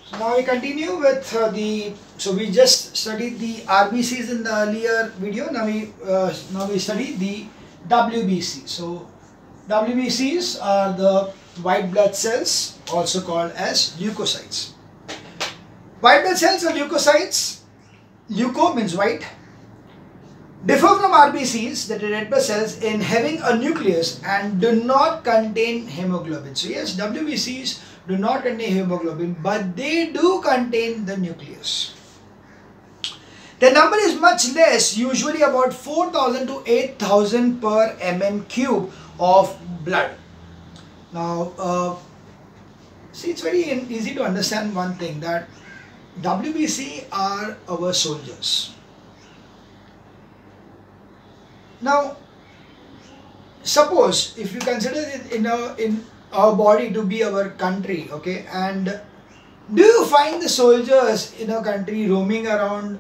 So now we continue with so we just studied the RBCs in the earlier video. Now we study the WBC. So WBCs are the white blood cells, also called as leukocytes. White blood cells are leukocytes. Leuko means white. Differ from RBCs, that are red blood cells, in having a nucleus and do not contain hemoglobin. So yes, WBCs do not contain hemoglobin, but they do contain the nucleus. The number is much less, usually about 4,000 to 8,000 per mm cube of blood. Now, see, it's very easy to understand one thing, that WBC are our soldiers. Now, suppose if you consider it in our body to be our country, okay, and do you find the soldiers in a country roaming around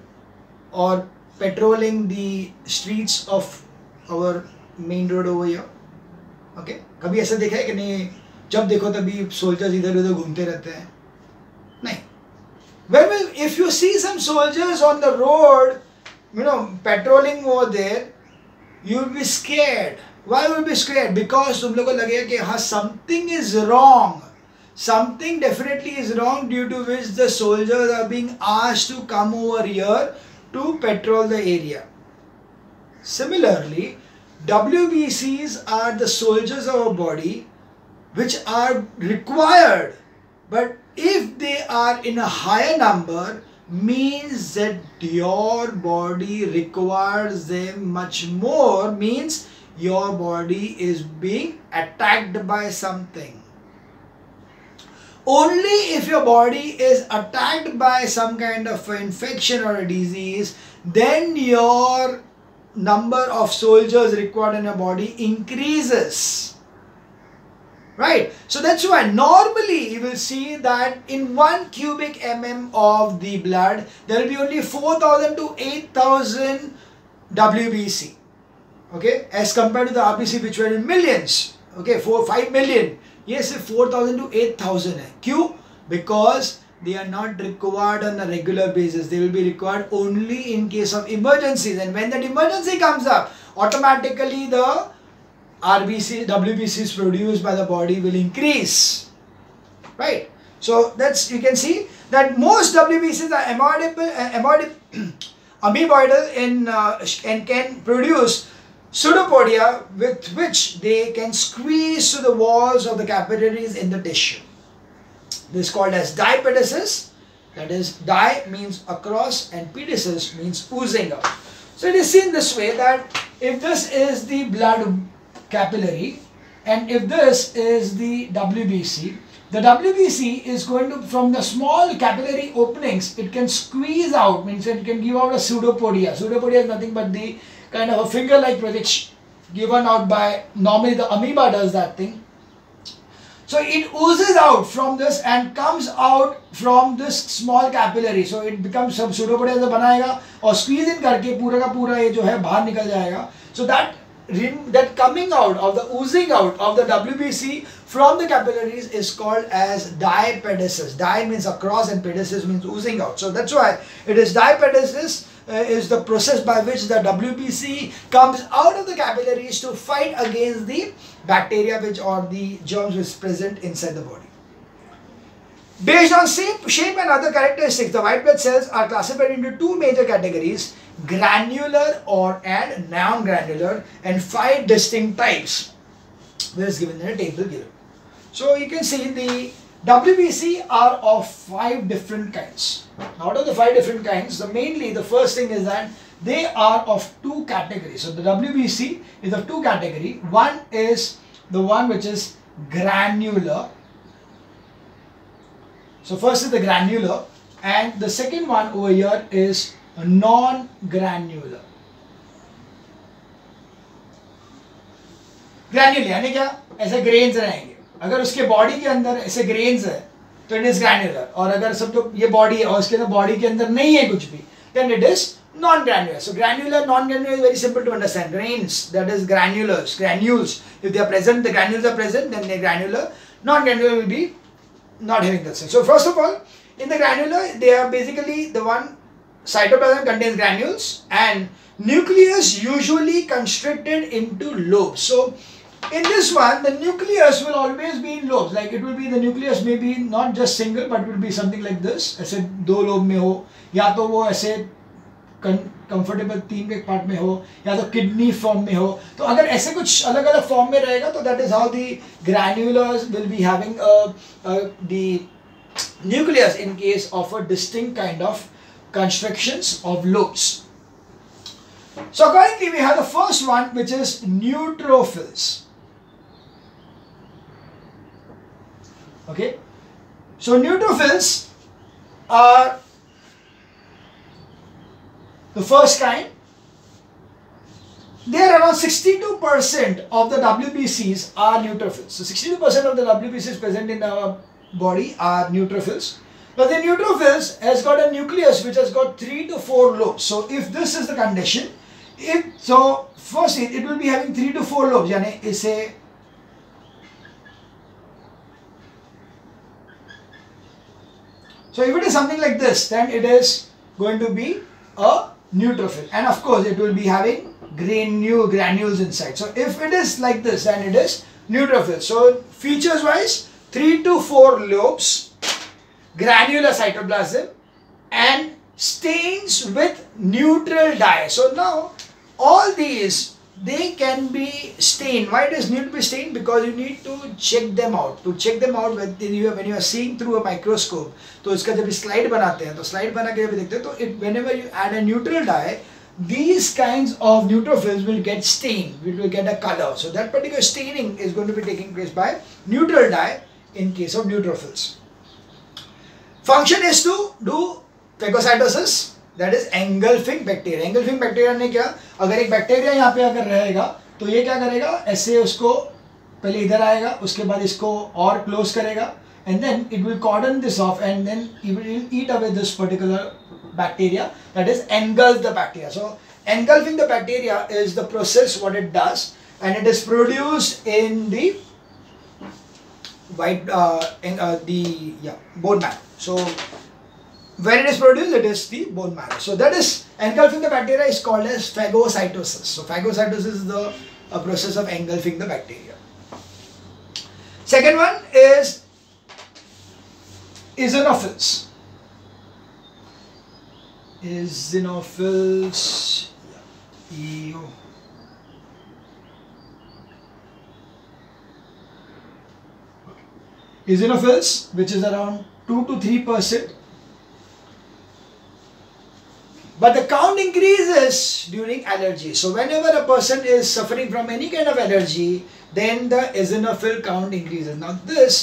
or patrolling the streets of our main road over here? Okay, कभी ऐसा देखा है कि नहीं, जब देखो तभी soldiers इधर उधर घूमते रहते हैं? नहीं. Well, if you see some soldiers on the road, patrolling over there, you will be scared. Why will you be scared? Because तुम लोगों को लगेगा कि हाँ, something is wrong. Something definitely is wrong, due to which the soldiers are being asked to come over here to patrol the area. Similarly, WBCs are the soldiers of our body which are required, but if they are in a higher number, means that your body requires them much more, means your body is being attacked by something. Only if your body is attacked by some kind of infection or a disease, then your number of soldiers required in your body increases. Right? So that's why normally you will see that in 1 cubic mm of the blood, there will be only 4,000 to 8,000 WBC. Okay? As compared to the RBC, which were in millions. Okay? 5 million. Yes, 4,000 to 8,000. Q? Because they are not required on a regular basis. They will be required only in case of emergencies. And when that emergency comes up, automatically the WBCs produced by the body will increase. Right? So that's, you can see that most WBCs are amoeboidal and can produce pseudopodia, with which they can squeeze to the walls of the capillaries in the tissue. This is called as diapedesis. That is, di means across and pedesis means oozing out. So it is seen this way, that if this is the blood capillary and if this is the WBC is going to, from the small capillary openings, it can squeeze out, means it can give out a pseudopodia. Pseudopodia is nothing but the kind of a finger-like projection given out by, normally the amoeba does that thing. So it oozes out from this and comes out from this small capillary. So it becomes some pseudopodia से बनाएगा और squeeze in करके पूरा का पूरा ये जो है बाहर निकल जाएगा. So that coming out of the oozing out of the WBC from the capillaries is called as diapedesis. Di means across and pedesis means oozing out. So that's why it is diapedesis is the process by which the WBC comes out of the capillaries to fight against the bacteria which or the germs which is present inside the body. Based on shape and other characteristics, the white blood cells are classified into 2 major categories: granular and non-granular, and 5 distinct types. This is given in a table given. So you can see the WBC are of 5 different kinds. Out of the 5 different kinds, the first thing is that they are of 2 categories. So the WBC is of 2 categories. One is the one which is granular. So first is the granular, and the second one over here is non-granular. Granular यानी क्या? ऐसे grains रहेंगे. अगर उसके body के अंदर ऐसे grains है, तो it is granular. और अगर सब जो ये body है और उसके अंदर body के अंदर नहीं है कुछ भी, then it is non-granular. So granular, non-granular is very simple to understand. Grains, that is granules. If they are present, the granules are present, then they are granular. Non-granular will be not having that cell. So first of all, in the granular, they are basically the one cytoplasm contains granules and nucleus usually constricted into lobes. So in this one, the nucleus will always be in lobes. Like it will be, the nucleus may be not just single, but will be something like this. ऐसे दो lobe में हो, या तो वो ऐसे comfortable तीन के पार्ट में हो, या तो किडनी फॉर्म में हो. तो अगर ऐसे कुछ अलग अलग फॉर्म में रहेगा, तो that is how the granulars will be having the nucleus in case of a distinct kind of constrictions of lobes. So accordingly, we have the first one, which is neutrophils. Okay, so neutrophils are the first kind. They are around 62% of the WBCs are neutrophils. So 62% of the WBCs present in our body are neutrophils. But the neutrophils has got a nucleus which has got 3 to 4 lobes. So if this is the condition, firstly it will be having 3 to 4 lobes. यानी इसे So if it is something like this, then it is going to be a neutrophil, and of course it will be having granules inside. So if it is like this, then it is neutrophil. So features wise, 3 to 4 lobes, granular cytoplasm, and stains with neutral dye. So now all these, they can be stained. Why does need to be stained? Because you need to check them out. To check them out when you are seeing through a microscope. तो इसका जब slide बनाते हैं, तो slide बना के जब देखते हैं, तो whenever you add a neutral dye, these kinds of neutrophils will get stained. It will get a color. So that particular staining is going to be taking place by neutral dye in case of neutrophils. Function is to do phagocytosis, that is engulfing bacteria. Engulfing bacteria ने क्या, अगर एक bacteria यहाँ पे अगर रहेगा, तो ये क्या करेगा, ऐसे उसको पहले इधर आएगा, उसके बाद इसको और क्लोज करेगा, and then it will cordon this off, and then it will eat away this particular bacteria, that is engulf the bacteria. So engulfing the bacteria is the process what it does, and it is produced in the white bone marrow. So where it is produced, it is the bone marrow. So that is, engulfing the bacteria is called as phagocytosis. So phagocytosis is the process of engulfing the bacteria. Second one is eosinophils. Eosinophils. Eosinophils, which is around 2 to 3%. But the count increases during allergy. So whenever a person is suffering from any kind of allergy, then the eosinophil count increases.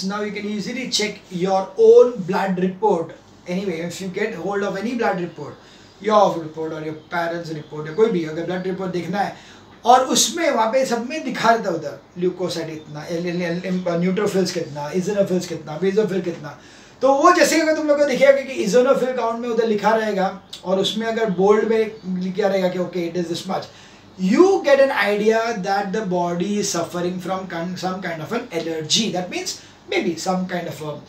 Now you can easily check your own blood report. Anyway, if you get hold of any blood report, your report or your parents' report, या कोई भी अगर blood report देखना है, और उसमें वहाँ पे सब में दिखा देता उधर ल्यूकोसाइट इतना, न्यूट्रोफिल्स कितना, इजोनोफिल्स कितना, बेसोफिल कितना, तो वो जैसे अगर तुम लोग को दिखेगा कि इजोनोफिल काउंट में उधर लिखा रहेगा और उसमें अगर बोल्ड में लिखा रहेगा कि okay it is this much, you get an idea that the body is suffering from some kind of an allergy. That means maybe some kind of a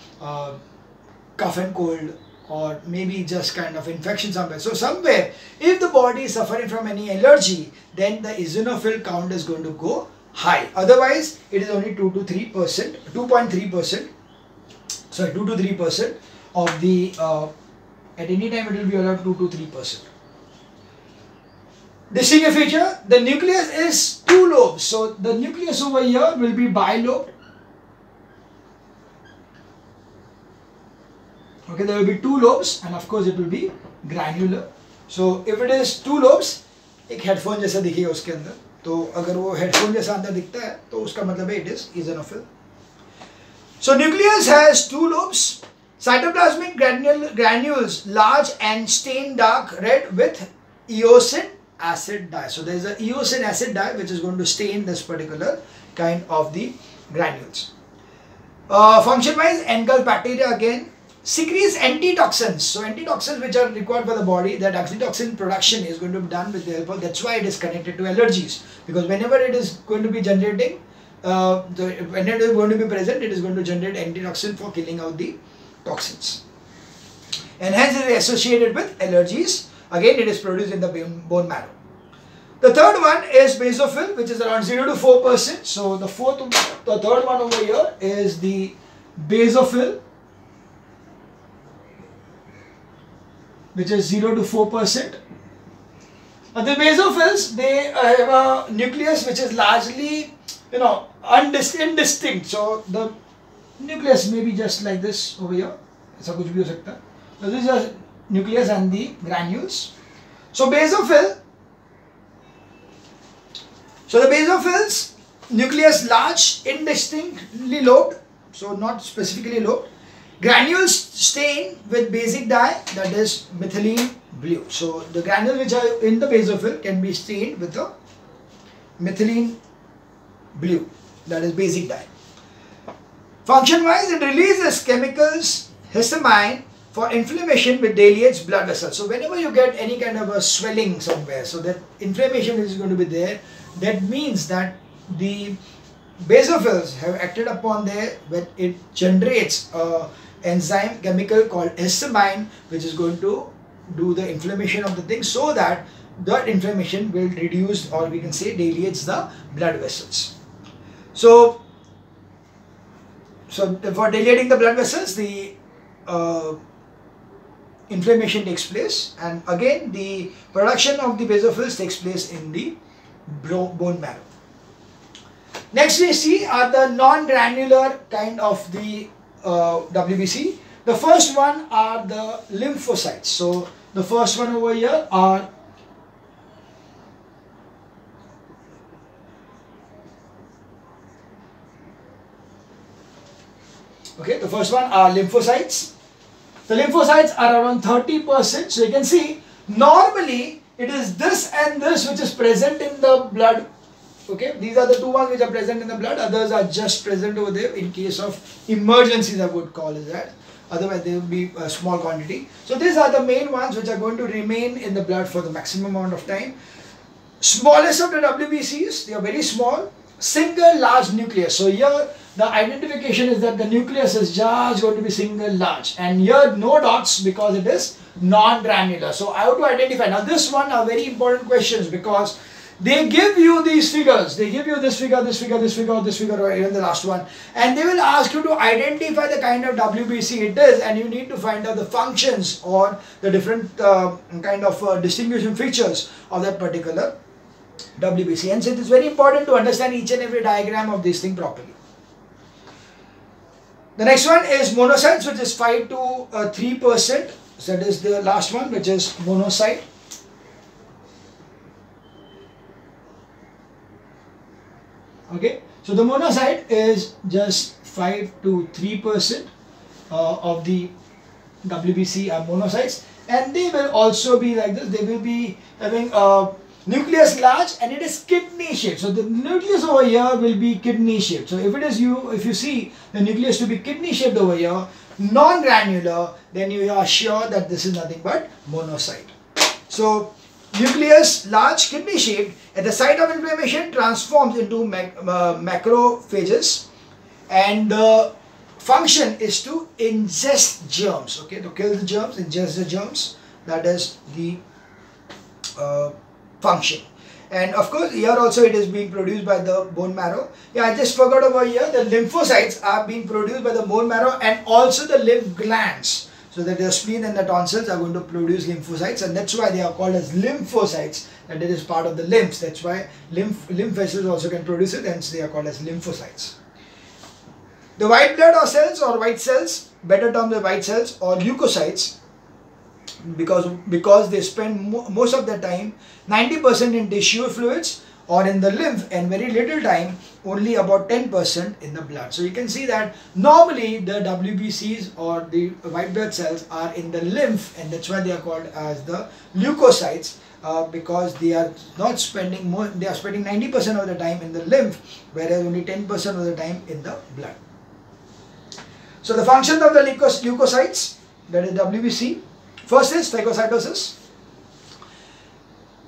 cough and cold, or maybe just kind of infection somewhere. So somewhere, if the body is suffering from any allergy, then the eosinophil count is going to go high. Otherwise, it is only 2 to 3%, 2.3%. Sorry, 2 to 3% of the, at any time it will be around 2 to 3%. Distinct feature, the nucleus is 2 lobes. So the nucleus over here will be bilobed. Okay, there will be 2 lobes, and of course it will be granular. So if it is 2 lobes, एक headphone जैसा दिखेगा उसके अंदर, तो अगर वो headphone जैसा अंदर दिखता है, तो उसका मतलब है it is eosinophil. So nucleus has 2 lobes, cytoplasmic granules large and stained dark red with eosin acid dye. So there is a eosin acid dye which is going to stain this particular kind of the granules. Function wise, engulf bacteria again, secretes antitoxins. So antitoxins which are required for the body, that antitoxin production is going to be done with the help of, that's why it is connected to allergies, because whenever it is going to be generating when it is going to be present, it is going to generate antitoxin for killing out the toxins. And hence it is associated with allergies. Again, it is produced in the bone marrow. The third one is basophil, which is around 0 to 4%. So the third one over here is the basophil, which is 0 to 4%. The basophils, they have a nucleus which is largely, indistinct. So the nucleus may be just like this over here. ऐसा कुछ भी हो सकता है. So this is a nucleus and the granules. So the basophils, nucleus large, indistinctly lobed, so not specifically lobed. Granules stain with basic dye, that is methylene blue. So the granules which are in the basophil can be stained with a methylene blue, that is basic dye. Function wise, it releases chemicals histamine for inflammation which dilates blood vessels. So whenever you get any kind of a swelling somewhere, so that inflammation is going to be there, that means that the basophils have acted upon there when it generates a enzyme chemical called histamine, which is going to do the inflammation of the thing, so that that inflammation will reduce, or we can say dilates the blood vessels. So for dilating the blood vessels, the inflammation takes place, and again the production of the basophils takes place in the bone marrow. Next we see are the non-granular kind of the WBC. The first one are the lymphocytes. So the first one over here are the first one are lymphocytes. The lymphocytes are around 30%. So you can see normally it is this and this which is present in the blood. Okay, these are the two ones which are present in the blood. Others are just present over there in case of emergencies, I would call it that. Otherwise they will be a small quantity. So these are the main ones which are going to remain in the blood for the maximum amount of time. Smallest of the WBCs, they are very small. Single large nucleus. So here the identification is that the nucleus is just going to be single large, and here no dots because it is non-granular. So I have to identify. Now this one are very important questions because they give you these figures. They give you this figure, this figure, this figure, this figure, or even the last one, and they will ask you to identify the kind of WBC it is, and you need to find out the functions or the different kind of distinguishing features of that particular WBC. And so it is very important to understand each and every diagram of this thing properly. The next one is monocytes, which is 5 to 3%. So that is the last one, which is monocyte. Okay, so the monocyte is just 5 to 3% of the WBC are monocytes, and they will also be like this. They will be having a nucleus large, and it is kidney shaped. So the nucleus over here will be kidney shaped. So if you see the nucleus to be kidney shaped over here, non-granular, then you are sure that this is nothing but monocyte. So nucleus large, kidney shaped, at the site of inflammation transforms into macrophages, and the function is to ingest germs. Okay, to kill the germs, ingest the germs. That is the function. And of course here also it is being produced by the bone marrow. Yeah, I just forgot over here, the lymphocytes are being produced by the bone marrow and also the lymph glands. So that the spleen and the tonsils are going to produce lymphocytes, and that's why they are called as lymphocytes, and it is part of the lymphs. That's why lymph vessels also can produce it, hence they are called as lymphocytes. The white blood or cells, or white cells, better termed the white cells or leukocytes, because they spend most of their time, 90% in tissue fluids or in the lymph, and very little time, only about 10% in the blood. So you can see that normally the WBCs or the white blood cells are in the lymph, and that's why they are called as the leukocytes, because they are not spending more, they are spending 90% of the time in the lymph, whereas only 10% of the time in the blood. So the function of the leukocytes, that is WBC, first is phagocytosis.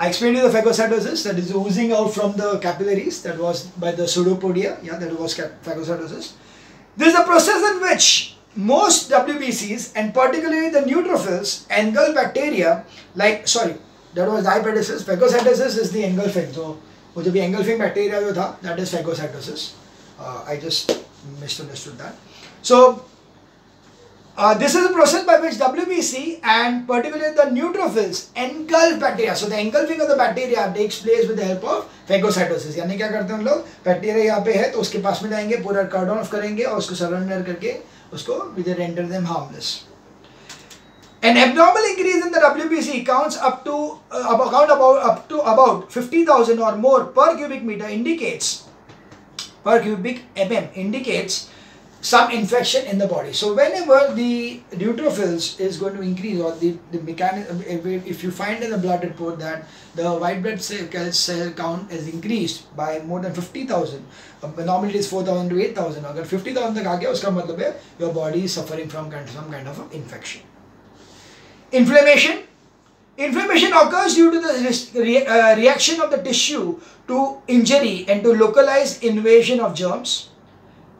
I explained you the phagocytosis, that is oozing out from the capillaries, that was by the pseudopodia, yeah, that was phagocytosis. This is a process in which most WBCs and particularly the neutrophils engulf bacteria like, sorry, that was diapedesis. Phagocytosis is the engulfing. So, वो जब engulfing bacteria जो था, that is phagocytosis. I just misunderstood that. So, this is a process by which WBC and particularly the neutrophils engulf bacteria. So the engulfing of the bacteria takes place with the help of phagocytosis. यानी क्या करते हैं हम लोग, bacteria यहाँ पे है तो उसके पास में जाएंगे, पूरा कार्डन ऑफ करेंगे और उसको सरेंडर करके उसको we render them harmless. An abnormal increase in the WBC counts up to about 50,000 or more per cubic meter indicates, per cubic mm indicates some infection in the body. So whenever the neutrophils is going to increase, or the mechanism, if you find in the blood report that the white blood cell count is increased by more than 50,000, normally it is 4,000 to 8,000, अगर 50,000 तक आ गया उसका मतलब है your body is suffering from some kind of infection. Inflammation. Inflammation occurs due to the reaction of the tissue to injury and to localized invasion of germs.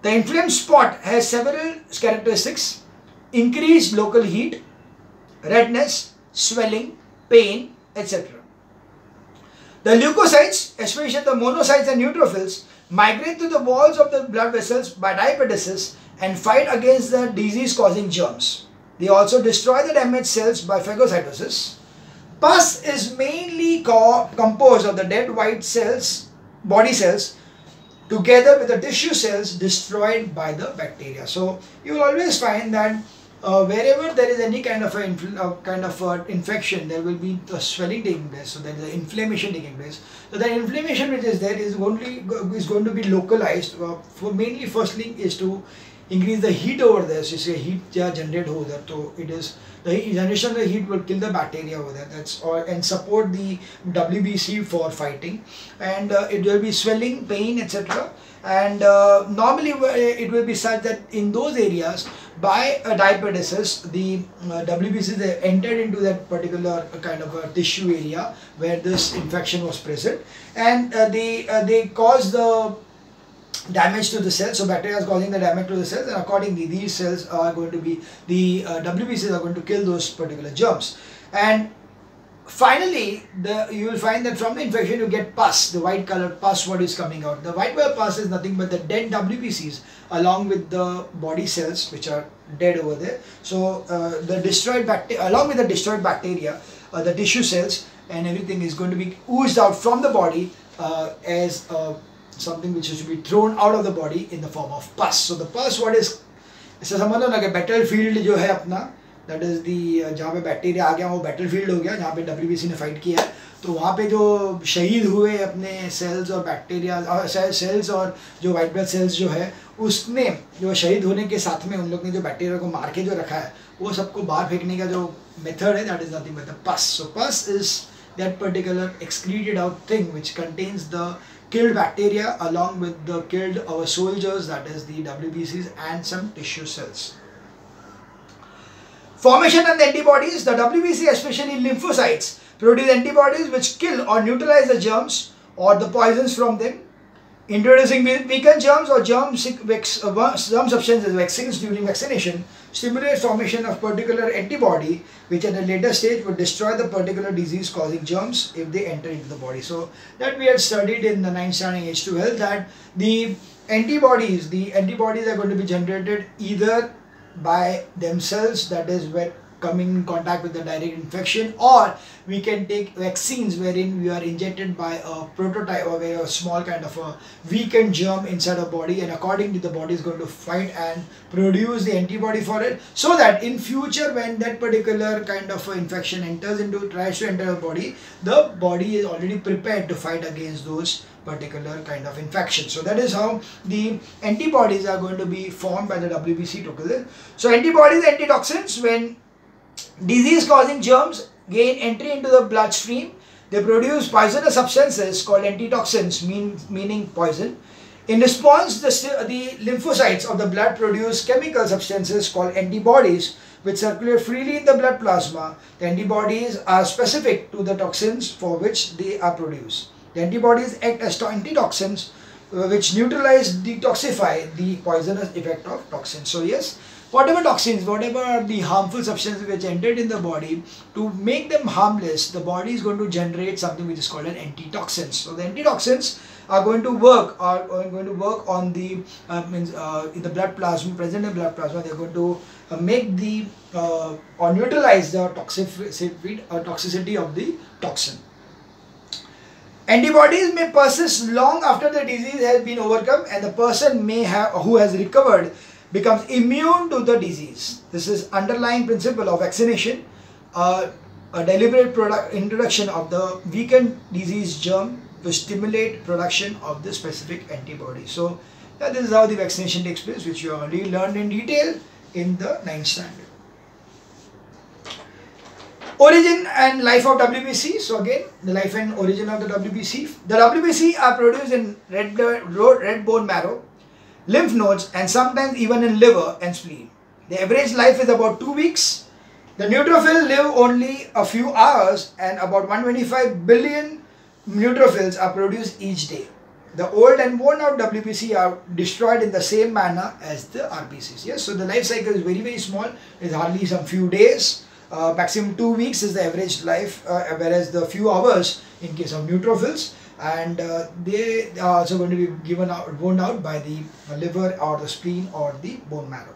The inflamed spot has several characteristics: increased local heat, redness, swelling, pain, etc. The leukocytes, especially the monocytes and neutrophils, migrate to the walls of the blood vessels by diapedesis and fight against the disease-causing germs. They also destroy the damaged cells by phagocytosis. Pus is mainly composed of the dead white cells, body cells, together with the tissue cells destroyed by the bacteria. So you will always find that wherever there is any kind of infection, there will be the swelling taking place. So there is the inflammation taking place. So the inflammation which is there is going to be localized. Mainly, firstly is to increase the heat over there. So you say heat generate over there. So it is the generation of the heat will kill the bacteria over there. And support the WBC for fighting. And it will be swelling, pain, etc. And normally it will be such that in those areas, by diapedesis, the WBCs entered into that particular kind of a tissue area where this infection was present, and they cause the damage to the cells. So bacteria is causing the damage to the cells, and accordingly these cells are going to be, the WBCs are going to kill those particular germs. And finally, you will find that from the infection you get pus, the white colored pus, what is coming out. The white colored pus is nothing but the dead WBCs along with the body cells which are dead over there. So the destroyed bacteria, along with the destroyed bacteria, the tissue cells and everything is going to be oozed out from the body as something which is to be thrown out of the body in the form of pus. So the pus, what is, ऐसा समझ लो ना कि battlefield जो है अपना, that is the जहाँ पे bacteria आ गया वो battlefield हो गया, जहाँ पे WBC ने फाइट किया है, तो वहाँ पे जो शहीद हुए अपने सेल्स और बैक्टीरिया सेल्स और जो वाइट ब्लड सेल्स जो है, उसने जो शहीद होने के साथ में उन लोग ने जो बैक्टीरिया को मार के जो रखा है, वो सबको बाहर फेंकने का जो मेथड है, that is nothing but the pus. So pus is that particular excreted out thing which contains the killed bacteria along with the killed our soldiers, that is the WBCs, and some tissue cells. Formation and antibodies. The WBC, especially lymphocytes, produce antibodies which kill or neutralize the germs or the poisons from them. Introducing weakened germs or germ substances, vaccines during vaccination, stimulate formation of particular antibody which at a later stage would destroy the particular disease causing germs if they enter into the body. So that we had studied in the 9th standard H2 Health, that the antibodies are going to be generated either by themselves, that is when coming in contact with the direct infection, or we can take vaccines wherein we are injected by a prototype or a small kind of a weakened germ inside our body, and accordingly the body is going to fight and produce the antibody for it, so that in future when that particular kind of infection tries to enter our body, the body is already prepared to fight against those particular kind of infection. So that is how the antibodies are going to be formed by the WBC together. So antibodies, antitoxins, when disease causing germs gain entry into the bloodstream, they produce poisonous substances called antitoxins, meaning poison, In response, the lymphocytes of the blood produce chemical substances called antibodies which circulate freely in the blood plasma. The antibodies are specific to the toxins for which they are produced. The antibodies act as antitoxins which neutralize, detoxify the poisonous effect of toxins. So yes, whatever toxins, whatever the harmful substances which entered in the body, to make them harmless, the body is going to generate something which is called an antitoxins. So the antitoxins are going to work on the in the blood plasma, present in blood plasma. They are going to make the or neutralize the toxicity of the toxin. Antibodies may persist long after the disease has been overcome, and the person who has recovered becomes immune to the disease. This is underlying principle of vaccination, a deliberate introduction of the weakened disease germ to stimulate production of the specific antibody. So this is how the vaccination takes place, which you already learned in detail in the 9th standard. Origin and life of WBC. So again, the life and origin of the WBC. The WBC are produced in red bone marrow, lymph nodes, and sometimes even in liver and spleen. The average life is about 2 weeks. The neutrophils live only a few hours, and about 125 billion neutrophils are produced each day. The old and worn out WBC are destroyed in the same manner as the RBCs. Yes, so the life cycle is very, very small. It's hardly some few days. Maximum 2 weeks is the average life, whereas the few hours in case of neutrophils, and they are also going to be worn out by the liver or the spleen or the bone marrow.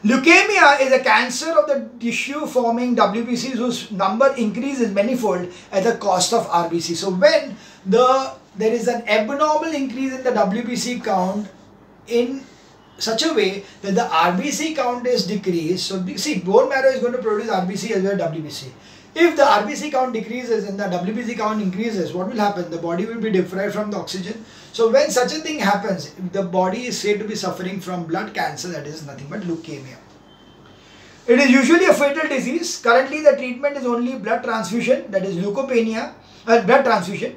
Leukemia is a cancer of the tissue forming WBCs whose number increases manifold at the cost of RBC. So when there is an abnormal increase in the WBC count in such a way that the RBC count is decreased. So see, bone marrow is going to produce RBC as well as WBC. If the RBC count decreases and the WBC count increases, what will happen? The body will be deprived from the oxygen. So when such a thing happens, the body is said to be suffering from blood cancer, that is nothing but leukemia. It is usually a fatal disease. Currently the treatment is only blood transfusion, that is leukopenia, blood transfusion.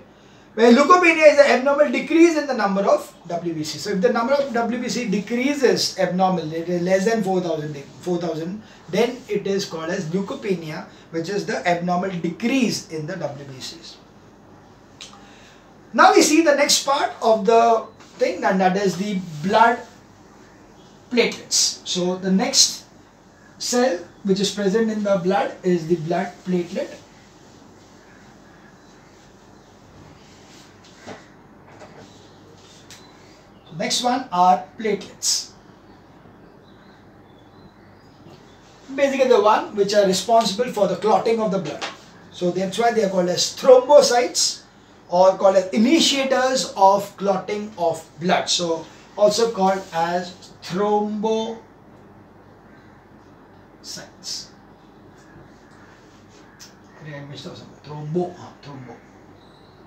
Where leukopenia is an abnormal decrease in the number of WBC. So if the number of WBC decreases abnormally, it is less than 4,000, then it is called as leukopenia, which is the abnormal decrease in the WBCs. Now we see the next part of the thing, and that is the blood platelets. So the next cell which is present in the blood is the blood platelet. Next one are platelets. Basically the one which are responsible for the clotting of the blood. So that's why they are called as thrombocytes, or called as initiators of clotting of blood. So also called as thrombocytes. I missed out something.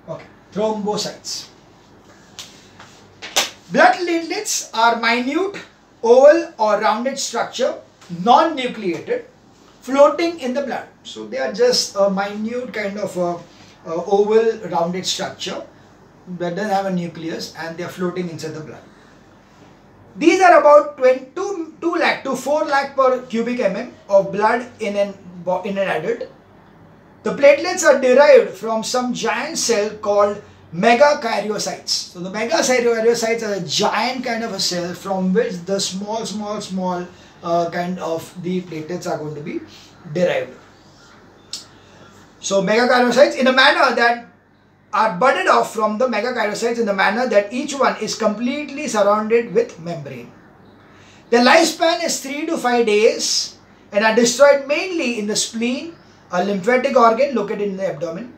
Okay, thrombocytes. Blood platelets are minute, oval or rounded structure, non-nucleated, floating in the blood. So they are just a minute kind of oval rounded structure that doesn't have a nucleus, and they are floating inside the blood. These are about 2 lakh to 4 lakh per cubic mm of blood in an adult. The platelets are derived from some giant cell called megakaryocytes. So the megakaryocytes are a giant kind of a cell from which the small kind of the platelets are going to be derived. So megakaryocytes in a manner that are budded off from the megakaryocytes in the manner that each one is completely surrounded with membrane. Their lifespan is 3 to 5 days and are destroyed mainly in the spleen, a lymphatic organ located in the abdomen.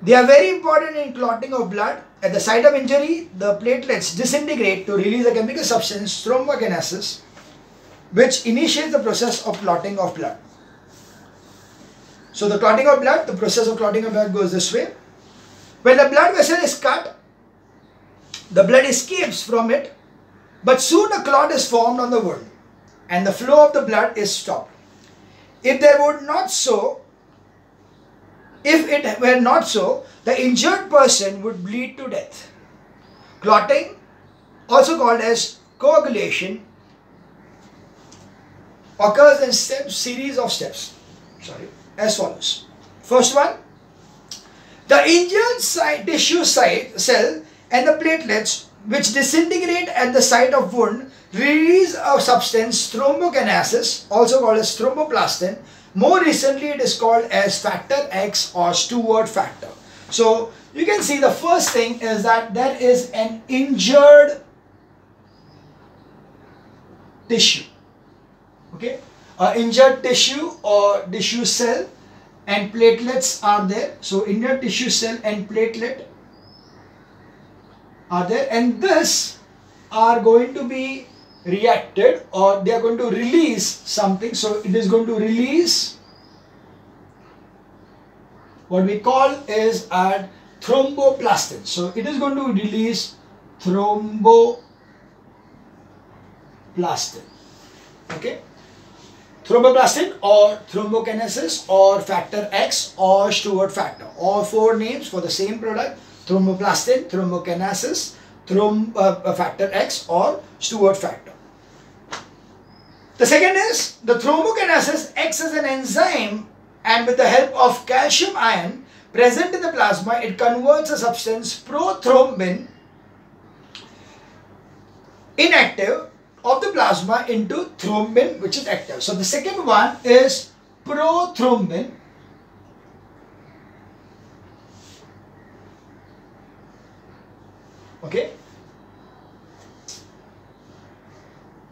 They are very important in clotting of blood. At the site of injury, the platelets disintegrate to release a chemical substance, thrombogenesis, which initiates the process of clotting of blood. So the clotting of blood, the process of clotting of blood goes this way. When the blood vessel is cut, the blood escapes from it, but soon a clot is formed on the wound and the flow of the blood is stopped. If it were not so, the injured person would bleed to death. Clotting, also called as coagulation, occurs in series of steps. As follows. First one, the injured tissue cell and the platelets which disintegrate at the site of wound release a substance, thrombokinesis, also called as thromboplastin. More recently, it is called as factor X or Stewart factor. So you can see the first thing is that there is an injured tissue. Okay, injured tissue or tissue cell and platelets are there. So injured tissue cell and platelet are there, and this are going to be reacted, or they are going to release something. So it is going to release what we call is a thromboplastin. So it is going to release thromboplastin. Okay, thromboplastin or thrombokinesis or factor X or Stewart factor. All four names for the same product: thromboplastin, thrombokinesis, factor X or Stewart factor. The second is the thrombokinesis acts as an enzyme, and with the help of calcium ion present in the plasma, it converts a substance, prothrombin, inactive, of the plasma into thrombin, which is active. So the second one is prothrombin. Okay,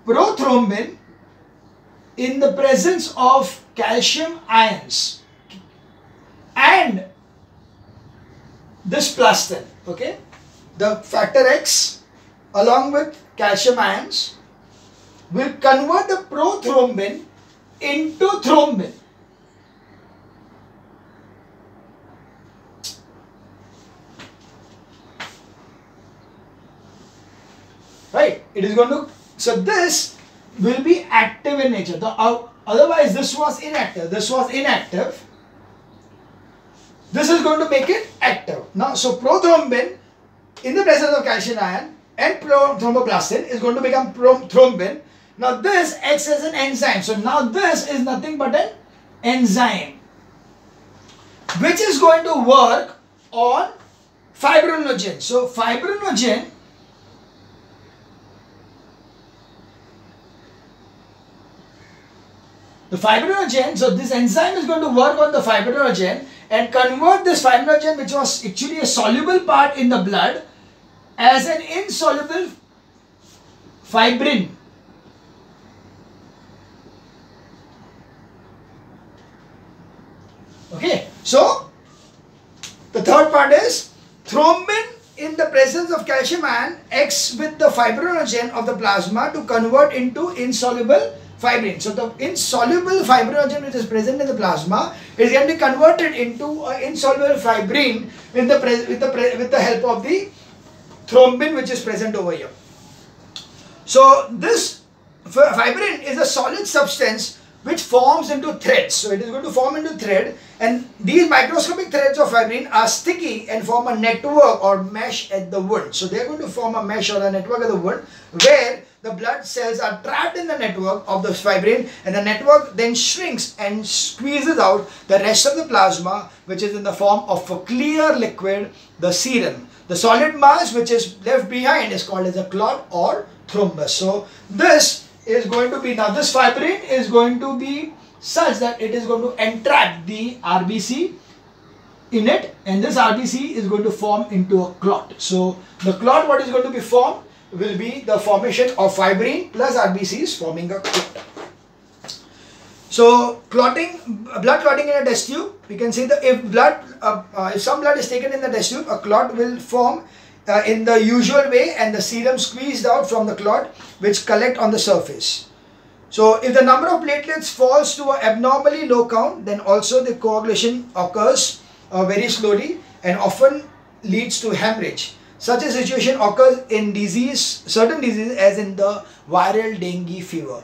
prothrombin in the presence of calcium ions and this plastin. Okay, the factor X along with calcium ions will convert the prothrombin into thrombin. Right? It is going to, so this will be active in nature. Otherwise this was inactive. This was inactive. This is going to make it active. Now, so prothrombin in the presence of calcium ion and thromboplastin is going to become thrombin. Now this acts as an enzyme. So now this is nothing but an enzyme which is going to work on fibrinogen. So fibrinogen so this enzyme is going to work on the fibrinogen and convert this fibrinogen, which was actually a soluble part in the blood, as an insoluble fibrin. Okay, so the third part is thrombin in the presence of calcium ion acts with the fibrinogen of the plasma to convert into insoluble fibrin. So the insoluble fibrinogen which is present in the plasma is going to be converted into an insoluble fibrin with the help of the thrombin which is present over here. So this fibrin is a solid substance which forms into threads. So it is going to form into thread, and these microscopic threads of fibrin are sticky and form a network or mesh at the wound. So they are going to form a mesh or a network at the wound where the blood cells are trapped in the network of the fibrin, and the network then shrinks and squeezes out the rest of the plasma, which is in the form of a clear liquid, the serum. The solid mass which is left behind is called as a clot or thrombus. So this is going to be, now this fibrin is going to be such that it is going to entrap the RBC in it, and this RBC is going to form into a clot. So the clot, what is going to be formed will be the formation of fibrin plus RBCs forming a clot. So clotting, blood clotting in a test tube, we can say that if some blood is taken in the test tube, a clot will form in the usual way, and the serum squeezed out from the clot which collect on the surface. So if the number of platelets falls to an abnormally low count, then also the coagulation occurs very slowly and often leads to hemorrhage. Such a situation occurs in certain diseases as in the viral dengue fever,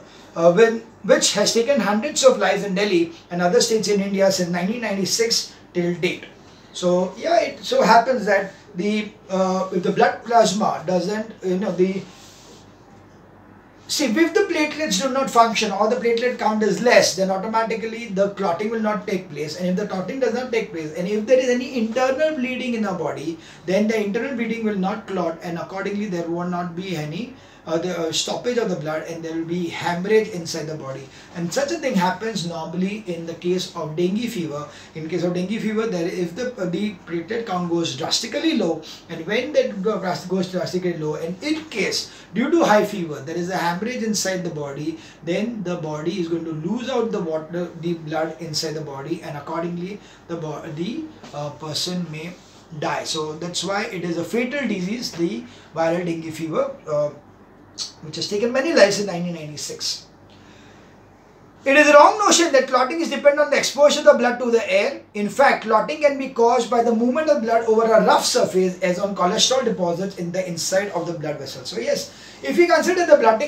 which has taken hundreds of lives in Delhi and other states in India since 1996 till date. So yeah, it so happens that if the blood plasma doesn't, see, if the platelets do not function or the platelet count is less, then automatically the clotting will not take place. And if the clotting does not take place, and if there is any internal bleeding in our body, then the internal bleeding will not clot, and accordingly there will not be any stoppage of the blood, and there will be hemorrhage inside the body. And such a thing happens normally in the case of dengue fever. In case of dengue fever, if the platelet count goes drastically low, and when that goes drastically low, and in case due to high fever there is a hemorrhage inside the body, then the body is going to lose out the blood inside the body, and accordingly the person may die. So that's why it is a fatal disease, the viral dengue fever, which has taken many lives in 1996. It is a wrong notion that clotting is dependent on the exposure of the blood to the air. In fact, clotting can be caused by the movement of blood over a rough surface, as on cholesterol deposits in the inside of the blood vessel. So yes, if we consider the blood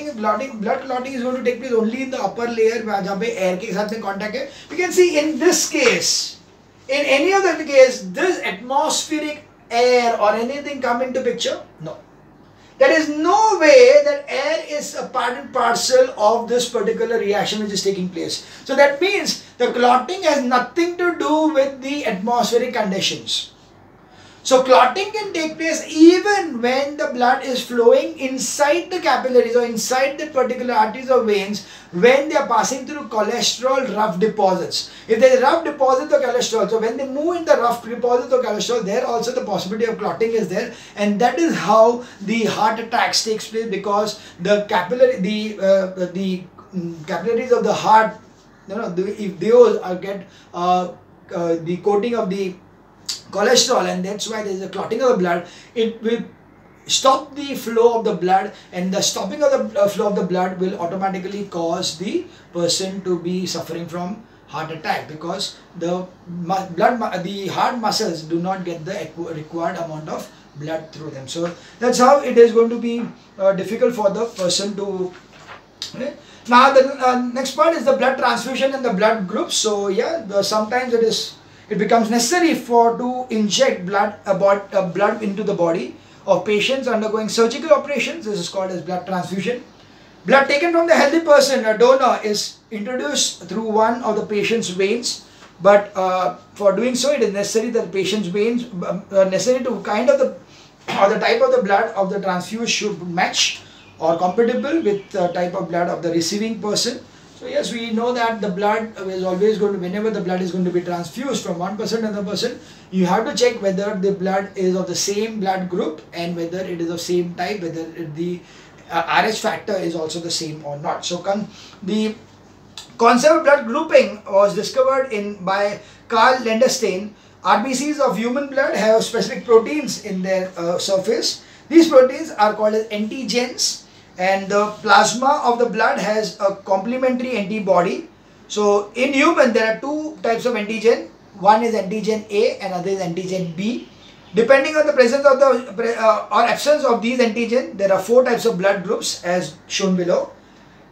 clotting is going to take place only in the upper layer, where air ke saath mein contact hai, we can see in this case, in any other case, this atmospheric air or anything come into picture? No. There is no way that air is a part and parcel of this particular reaction which is taking place. So that means the clotting has nothing to do with the atmospheric conditions. So clotting can take place even when the blood is flowing inside the capillaries or inside the particular arteries or veins, when they are passing through cholesterol rough deposits. If there is rough deposit of cholesterol, so when they move in the rough deposit of cholesterol, there also the possibility of clotting is there, and that is how the heart attacks takes place, because the capillaries of the heart, if those get the coating of the cholesterol, and that's why there is a clotting of the blood, it will stop the flow of the blood, and the stopping of the flow of the blood will automatically cause the person to be suffering from heart attack, because the heart muscles do not get the required amount of blood through them. So that's how it is going to be difficult for the person to. Now the next part is the blood transfusion and the blood groups. So yeah, sometimes it becomes necessary to inject blood into the body of patients undergoing surgical operations. This is called as blood transfusion. Blood taken from the healthy person, a donor, is introduced through one of the patient's veins, but for doing so it is necessary that the patient's veins necessary to the type of the blood of the transfused should match or compatible with the type of blood of the receiving person. So yes, we know that the blood is always going to, whenever the blood is going to be transfused from one person to another person, you have to check whether the blood is of the same blood group and whether it is of same type, whether the RH factor is also the same or not. So the concept of blood grouping was discovered by Carl Landerstein. RBCs of human blood have specific proteins in their surface. These proteins are called as antigens, and the plasma of the blood has a complementary antibody. So in human there are two types of antigen. One is antigen A and other is antigen B. Depending on the presence of or absence of these antigen, there are four types of blood groups as shown below.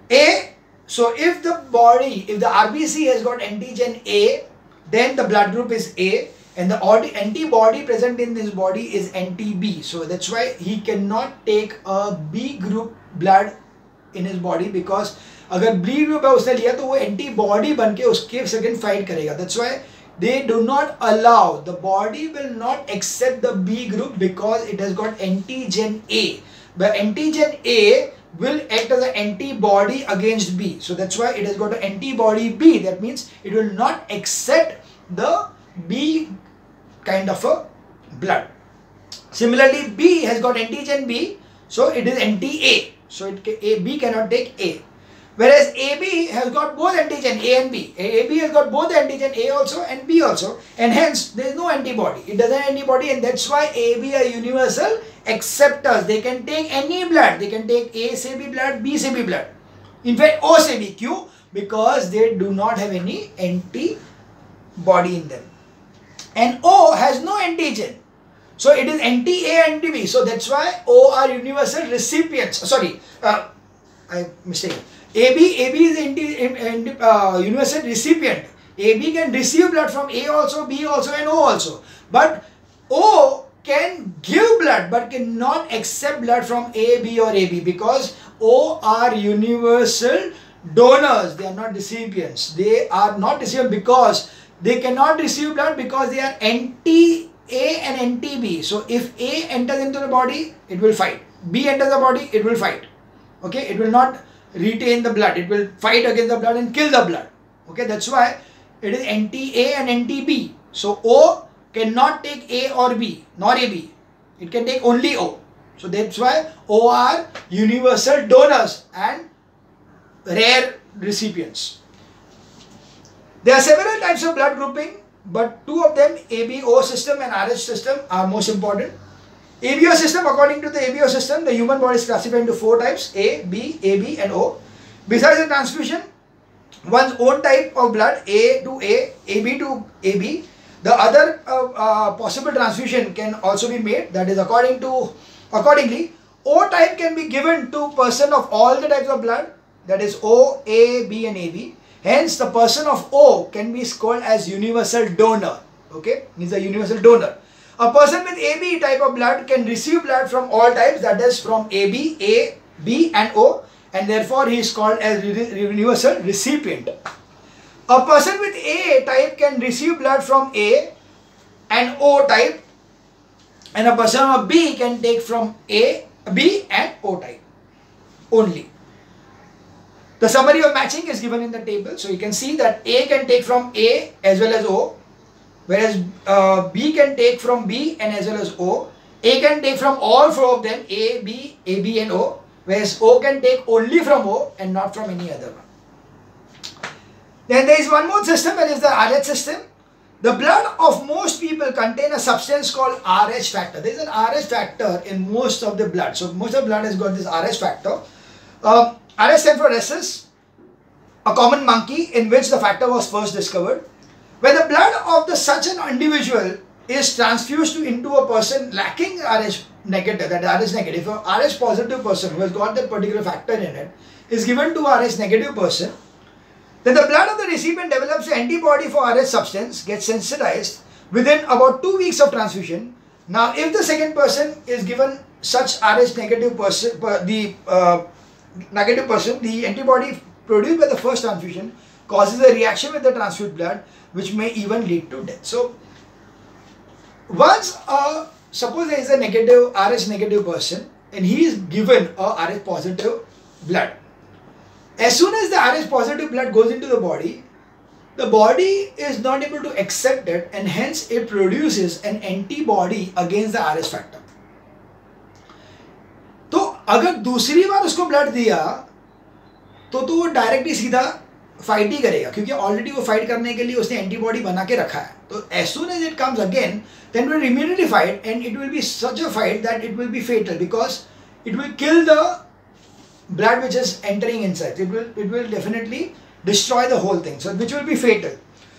A, so if the RBC has got antigen A, then the blood group is A, and the antibody present in this body is anti-B. So that's why he cannot take a B group blood in his body, because अगर B group है उसने लिया तो वो antibody बनके उसके second fight करेगा. That's why they do not allow, the body will not accept the B group because it has got antigen A. The antigen A will act as an antibody against B. So that's why it has got an antibody B. That means it will not accept the B kind of a blood. Similarly, B has got antigen B, so it is anti-A. So B cannot take A. Whereas AB has got both antigen A and B. AB has got both antigen A also and B also, and hence there is no antibody. It doesn't have antibody, and that's why AB are universal acceptors. They can take any blood. They can take A say B blood, B say B blood. In fact, O say B. Q? Because they do not have any antibody in them. And O has no antigen. So it is anti-A, anti-B. So that's why O are universal recipients. Sorry, I mistaken. AB is universal recipient. AB can receive blood from A also, B also and O also. But O can give blood but cannot accept blood from A, B or AB, because O are universal donors. They are not recipients. They are not recipients because they cannot receive blood, because they are anti-A and anti-B. So if A enters into the body, it will fight. B enters the body, it will fight. Okay, it will not retain the blood. It will fight against the blood and kill the blood. Okay, that's why it is anti-A and anti-B. So O cannot take A or B, nor AB. It can take only O. So that's why O are universal donors and rare recipients. There are several types of blood grouping, but two of them, ABO system and RH system, are most important. ABO system, according to the ABO system, the human body is classified into 4 types: A, B, AB and O. Besides the transfusion, one's own type of blood, A to A, AB to AB, the other possible transfusion can also be made. That is accordingly, O type can be given to person of all the types of blood, that is O, A, B and AB. Hence, the person of O can be called as universal donor. Okay, he's a universal donor. A person with AB type of blood can receive blood from all types, that is from AB, A, B and O, and therefore he is called as universal recipient. A person with A type can receive blood from A and O type, and a person of B can take from A, B and O type only. The summary of matching is given in the table. So you can see that A can take from A as well as O, whereas B can take from B and as well as O. A can take from all 4 of them, A, B, AB and O, whereas O can take only from O and not from any other one. Then there is one more system, that is the RH system. The blood of most people contain a substance called RH factor. There is an RH factor in most of the blood. So most of the blood has got this RH factor. RH stands for rhesus, a common monkey in which the factor was first discovered. When the blood of such an individual is transfused into a person lacking RH negative, that RH negative, if a RH positive person who has got that particular factor in it is given to a RH negative person, then the blood of the recipient develops an antibody for RH substance, gets sensitized within about 2 weeks of transfusion. Now, if the second person is given such RH negative person, the antibody produced by the first transfusion causes a reaction with the transfused blood, which may even lead to death. So, once suppose there is a negative RH negative person and he is given a RH positive blood. As soon as the RH positive blood goes into the body is not able to accept it, and hence it produces an antibody against the RH factor. तो अगर दूसरी बार उसको blood दिया तो वो directly सीधा fight ही करेगा, क्योंकि ऑलरेडी वो फाइट करने के लिए उसने एंटीबॉडी बना के रखा है. तो as soon as it comes again, then will immediately fight, and it will be such a fight that it will be fatal, because it will kill the blood which is entering inside. It will definitely destroy the whole thing, so which will be fatal.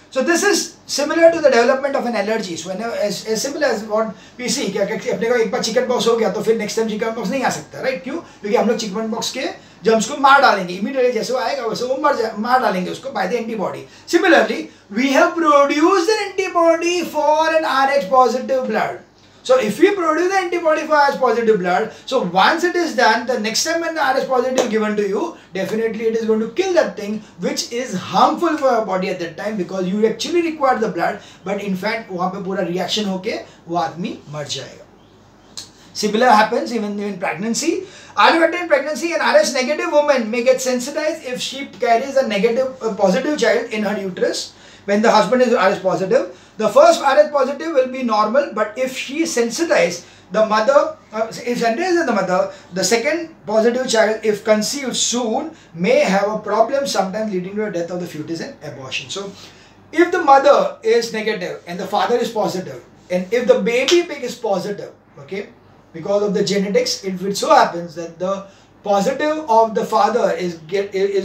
So this is similar to the development of an allergy. So whenever, as simple as what we see कि अपने को एक बार chicken pox हो गया तो फिर next time chicken pox नहीं आ सकता, राइट? क्यों? क्योंकि हम लोग चिकन पॉक्स के जर्म्स को मार डालेंगे, इमीडिएटली जैसे वो आएगा वैसे वो मार डालेंगे उसको by the antibody. Similarly, we have produced an antibody for an RH positive blood. So if we produce the antibody for RH positive blood, so once it is done, the next time when the RH positive is given to you, definitely it is going to kill that thing which is harmful for your body at that time, because you actually require the blood, but in fact वहाँ पे पूरा reaction होके वो आदमी मर जाएगा. Similar happens even in pregnancy. Alibacter in pregnancy, an RH negative woman may get sensitized if she carries a positive child in her uterus. When the husband is RH positive, the first RH positive will be normal, but if she is sensitized, the mother, if sensitized the mother, the second positive child, if conceived soon, may have a problem, sometimes leading to the death of the fetus and abortion. So, if the mother is negative and the father is positive, and if the baby pig is positive, okay, because of the genetics, if it so happens that the positive of the father is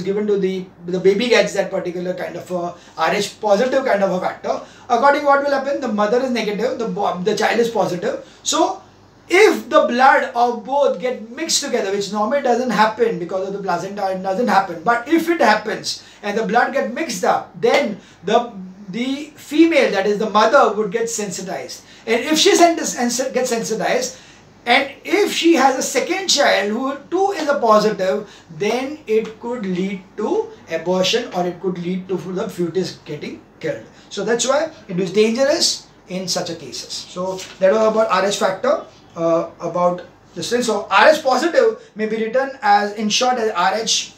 given to the baby gets that particular kind of a RH positive kind of a factor. According what will happen, the mother is negative, the child is positive. So if the blood of both get mixed together, which normally doesn't happen because of the placenta, it doesn't happen. But if it happens and the blood get mixed up, then the the female, that is the mother, would get sensitized. And if she gets sensitized, and if she has a second child who too is a positive, then it could lead to abortion, or it could lead to the fetus getting killed. So that's why it is dangerous in such a cases. So that was about RH factor, about this thing. So RH positive may be written as, in short, as RH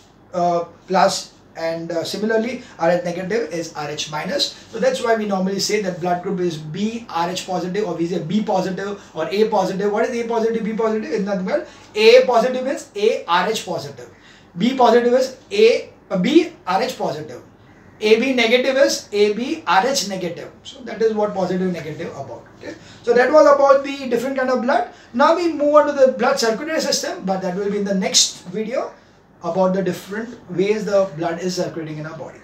plus, and similarly RH negative is RH minus. So that's why we normally say that blood group is B RH positive, or we say B positive or A positive. What is A positive, B positive? It's nothing but A positive is A RH positive, B positive is B RH positive, AB negative is AB RH negative. So that is what positive negative about. Okay. So that was about the different kind of blood. Now we move on to the blood circulatory system, but that will be in the next video, about the different ways the blood is circulating in our body.